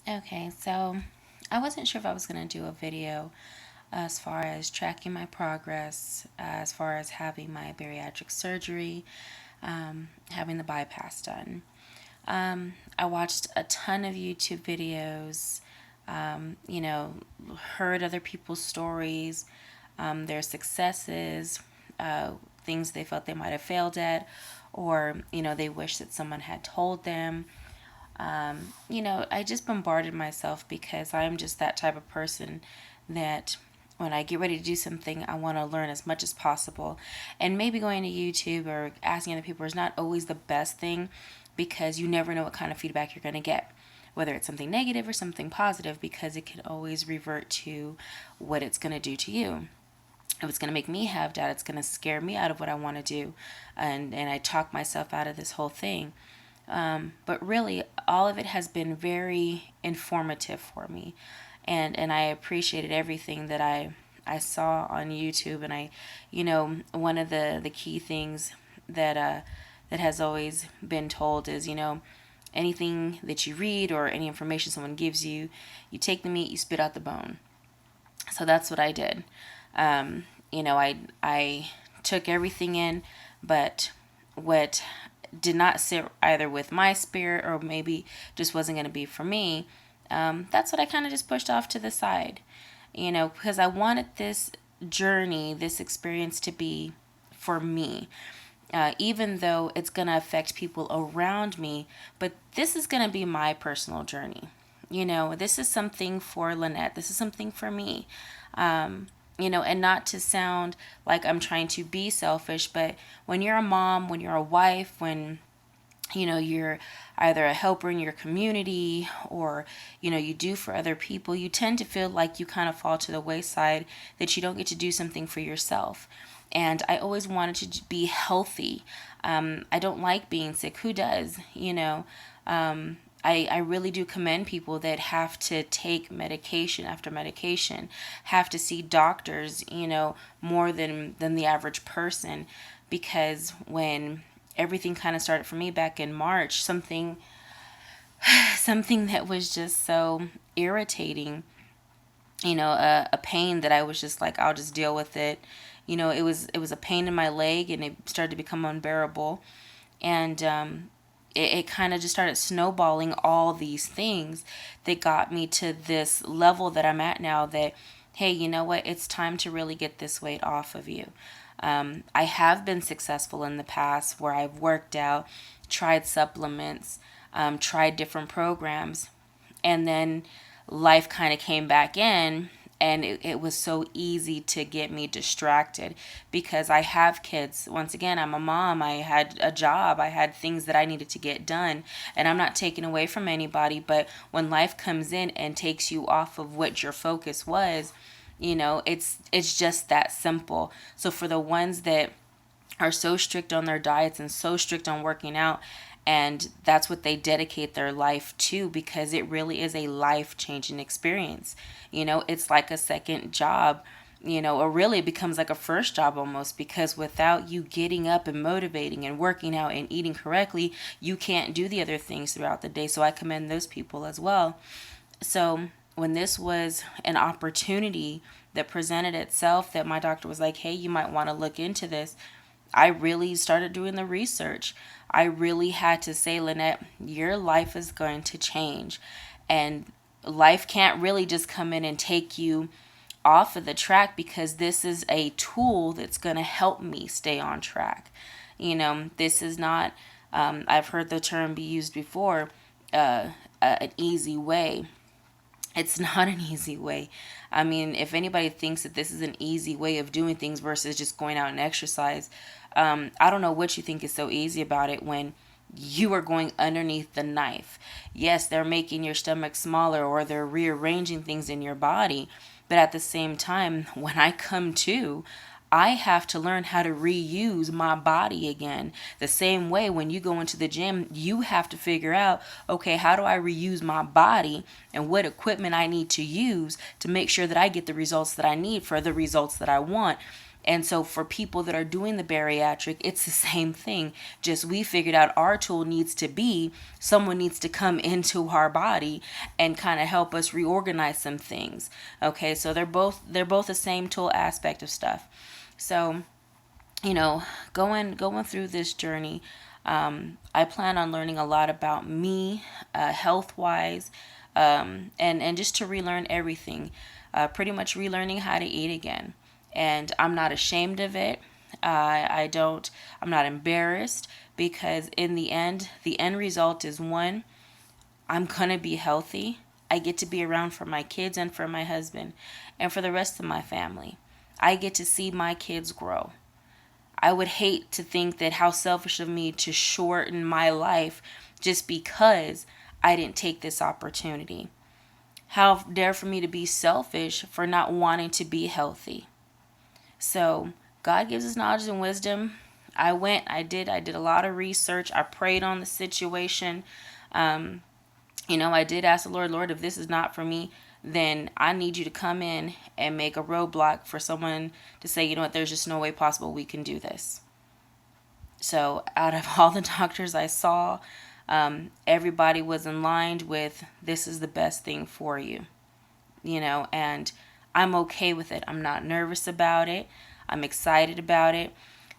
Okay, so I wasn't sure if I was going to do a video as far as tracking my progress, as far as having my bariatric surgery, having the bypass done. I watched a ton of YouTube videos, you know, heard other people's stories, their successes, uh, things they felt they might have failed at, or, they wish that someone had told them. I just bombarded myself because I'm just that type of person that when I get ready to do something, I want to learn as much as possible. And maybe going to YouTube or asking other people is not always the best thing because you never know what kind of feedback you're going to get, whether it's something negative or something positive, because it can always revert to what it's going to do to you. If it's going to make me have doubt, it's going to scare me out of what I want to do. And I talk myself out of this whole thing. But really, all of it has been very informative for me, and I appreciated everything that I saw on YouTube. And one of the key things that that has always been told is, anything that you read or any information someone gives you, you take the meat, you spit out the bone. So that's what I did. I took everything in, but what did not sit either with my spirit or maybe just wasn't going to be for me, that's what I kind of just pushed off to the side, because I wanted this journey, this experience to be for me. Even though it's going to affect people around me, but this is going to be my personal journey. This is something for Lynette. This is something for me. And not to sound like I'm trying to be selfish, but when you're a mom, when you're a wife, when you're either a helper in your community or you do for other people, you tend to feel like you kind of fall to the wayside, that you don't get to do something for yourself. And I always wanted to be healthy. I don't like being sick. Who does? I really do commend people that have to take medication after medication, have to see doctors, more than the average person. Because when everything kind of started for me back in March, something that was just so irritating, a pain that I was just like, I'll just deal with it. It was a pain in my leg, and it started to become unbearable. And it kind of just started snowballing all these things that got me to this level that I'm at now, that, hey, you know what? It's time to really get this weight off of you. I have been successful in the past where I've worked out, tried supplements, tried different programs, and then life kind of came back in, and it was so easy to get me distracted because I have kids. Once again, I'm a mom. I had a job. I had things that I needed to get done, and I'm not taking away from anybody, but when life comes in and takes you off of what your focus was, it's just that simple. So for the ones that are so strict on their diets and so strict on working out, and that's what they dedicate their life to, because it really is a life-changing experience. It's like a second job, or really it becomes like a first job almost, because without you getting up and motivating and working out and eating correctly, you can't do the other things throughout the day. So I commend those people as well. So when this was an opportunity that presented itself, that my doctor was like, hey, you might want to look into this, I really started doing the research. I really had to say, Lynette, your life is going to change. And life can't really just come in and take you off of the track, because this is a tool that's going to help me stay on track. This is not, I've heard the term be used before, an easy way. It's not an easy way. I mean, if anybody thinks that this is an easy way of doing things versus just going out and exercise, I don't know what you think is so easy about it when you are going underneath the knife. Yes, they're making your stomach smaller or they're rearranging things in your body. But at the same time, when I come to, I have to learn how to reuse my body again. The same way when you go into the gym, you have to figure out, okay, how do I reuse my body and what equipment I need to use to make sure that I get the results that I need for the results that I want. And so for people that are doing the bariatric, it's the same thing. Just we figured out our tool needs to be someone needs to come into our body and kind of help us reorganize some things. Okay, so they're both the same tool aspect of stuff. So, going through this journey, I plan on learning a lot about me, health wise, and just to relearn everything, pretty much relearning how to eat again. And I'm not ashamed of it. I'm not embarrassed, because in the end result is one, I'm gonna be healthy. I get to be around for my kids and for my husband and for the rest of my family. I get to see my kids grow. I would hate to think that how selfish of me to shorten my life just because I didn't take this opportunity. How dare for me to be selfish for not wanting to be healthy. So God gives us knowledge and wisdom. I did a lot of research. I prayed on the situation. I did ask the Lord, if this is not for me, then I need you to come in and make a roadblock for someone to say, you know what, there's just no way possible we can do this. So out of all the doctors I saw, everybody was in line with, this is the best thing for you, and I'm okay with it. I'm not nervous about it. I'm excited about it.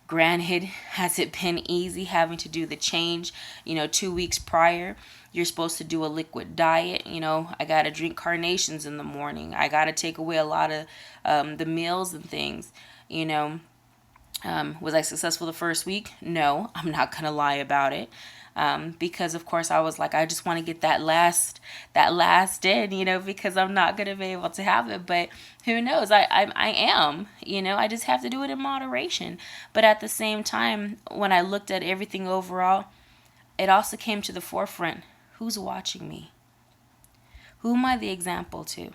Granted, has it been easy having to do the change, 2 weeks prior? You're supposed to do a liquid diet. I got to drink carnations in the morning. I got to take away a lot of the meals and things. Was I successful the first week? No, I'm not going to lie about it. Because of course I was like, I just want to get that last in, because I'm not going to be able to have it. But who knows? I am, I just have to do it in moderation. But at the same time, when I looked at everything overall, it also came to the forefront. Who's watching me? Who am I the example to?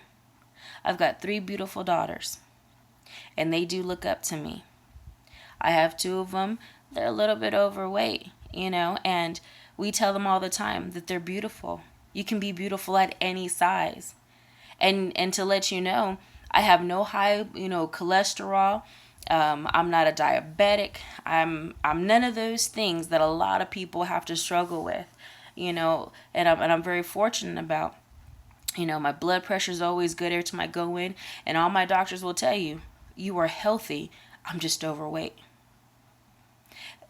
I've got 3 beautiful daughters, and they do look up to me. I have 2 of them. They're a little bit overweight, and we tell them all the time that they're beautiful. You can be beautiful at any size. And to let you know, I have no high, cholesterol. I'm not a diabetic. I'm none of those things that a lot of people have to struggle with, and I'm very fortunate about. My blood pressure is always good every time I go in, and all my doctors will tell you, you are healthy. I'm just overweight.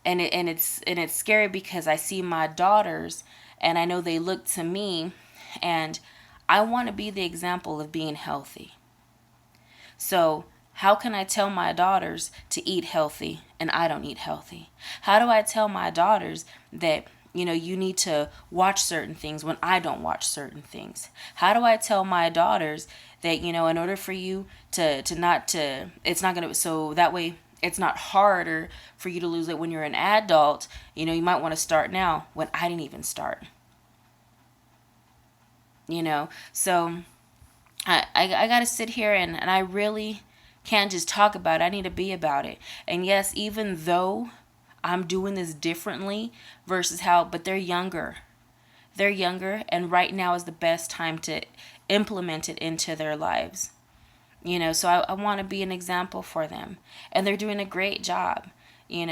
And it's scary because I see my daughters and I know they look to me, and I want to be the example of being healthy. So how can I tell my daughters to eat healthy and I don't eat healthy? How do I tell my daughters that you need to watch certain things when I don't watch certain things? How do I tell my daughters that in order for you to it's not gonna, so that way it's not harder for you to lose it when you're an adult. You might want to start now when I didn't even start. So I got to sit here and I really can't just talk about it. I need to be about it. And yes, even though I'm doing this differently versus but they're younger. They're younger, and right now is the best time to implement it into their lives. So I want to be an example for them, and they're doing a great job. We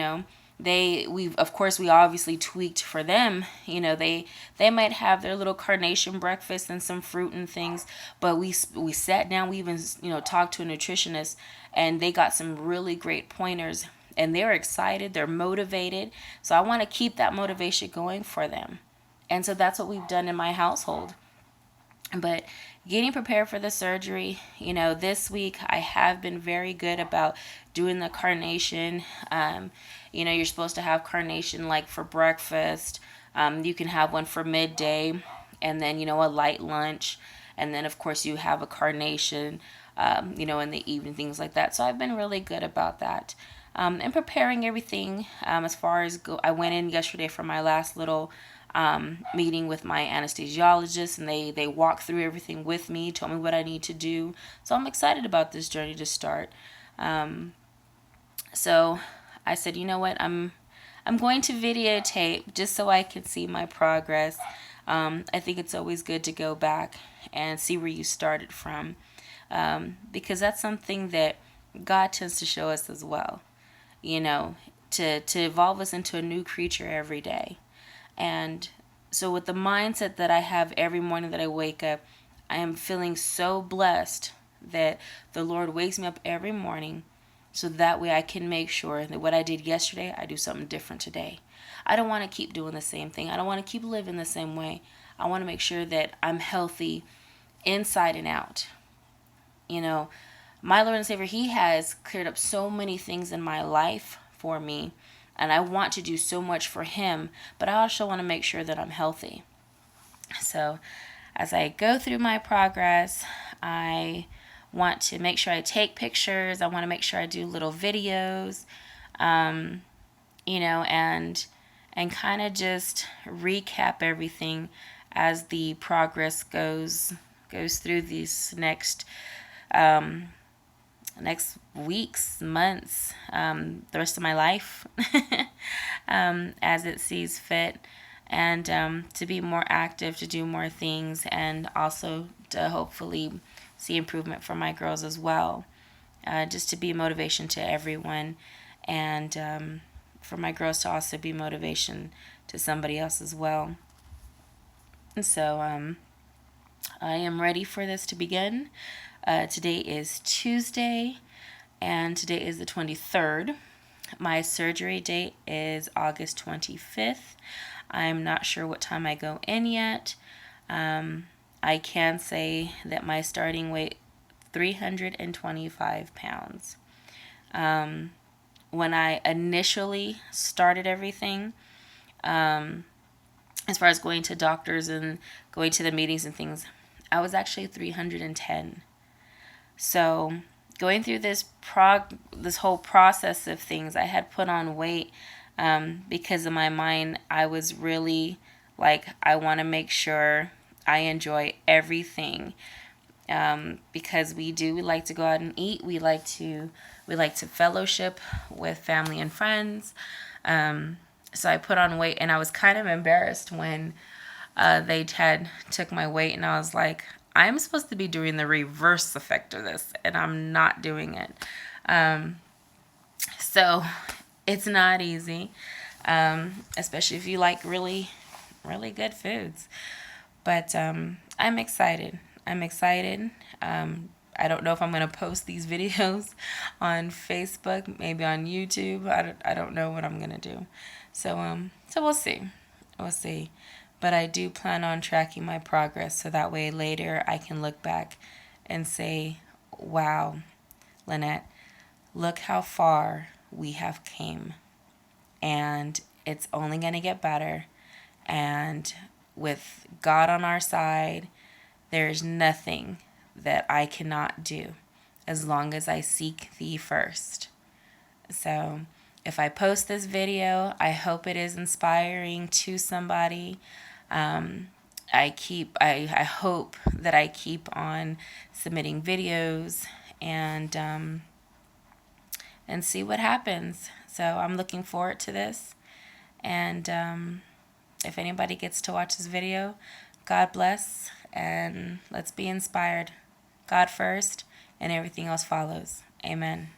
obviously tweaked for them. They might have their little carnation breakfast and some fruit and things, but we sat down. We even talked to a nutritionist, and they got some really great pointers, and they're excited. They're motivated. So I want to keep that motivation going for them, and so that's what we've done in my household. But getting prepared for the surgery, this week I have been very good about doing the carnation. You're supposed to have carnation like for breakfast. You can have one for midday, and then, a light lunch. And then, of course, you have a carnation, in the evening, things like that. So I've been really good about that. And preparing everything as far as I went in yesterday for my last little meeting with my anesthesiologist, and they walked through everything with me, told me what I need to do. So I'm excited about this journey to start. So I said, you know what, I'm going to videotape just so I can see my progress. I think it's always good to go back and see where you started from, because that's something that God tends to show us as well, you know, to evolve us into a new creature every day. And so, with the mindset that I have every morning that I wake up, I am feeling so blessed that the Lord wakes me up every morning so that way I can make sure that what I did yesterday, I do something different today. I don't want to keep doing the same thing. I don't want to keep living the same way. I want to make sure that I'm healthy inside and out. You know, my Lord and Savior, He has cleared up so many things in my life for me, and I want to do so much for Him, but I also want to make sure that I'm healthy. So, as I go through my progress, I want to make sure I take pictures. I want to make sure I do little videos, you know, and kind of just recap everything as the progress goes through these next weeks, months, the rest of my life, as it sees fit, and to be more active, to do more things, and also to hopefully see improvement for my girls as well. Just to be a motivation to everyone, and for my girls to also be motivation to somebody else as well. And so I am ready for this to begin. Today is Tuesday, and today is the 23rd. My surgery date is August 25th. I'm not sure what time I go in yet. I can say that my starting weight, 325 pounds. When I initially started everything, as far as going to doctors and going to the meetings and things, I was actually 310. So going through this whole process of things, I had put on weight because in my mind, I was really like, I want to make sure I enjoy everything, because we like to go out and eat. We like to fellowship with family and friends. So I put on weight, and I was kind of embarrassed when they took my weight, and I was like, I'm supposed to be doing the reverse effect of this, and I'm not doing it. So it's not easy, especially if you like really, really good foods. But I'm excited. I'm excited. I don't know if I'm going to post these videos on Facebook, maybe on YouTube. I don't know what I'm going to do. So we'll see. We'll see. But I do plan on tracking my progress so that way later I can look back and say, wow, Lynette, look how far we have came. And it's only going to get better. And with God on our side, there's nothing that I cannot do as long as I seek thee first. So if I post this video, I hope it is inspiring to somebody. I hope that I keep on submitting videos and see what happens. So I'm looking forward to this. And if anybody gets to watch this video, God bless, and let's be inspired. God first, and everything else follows. Amen.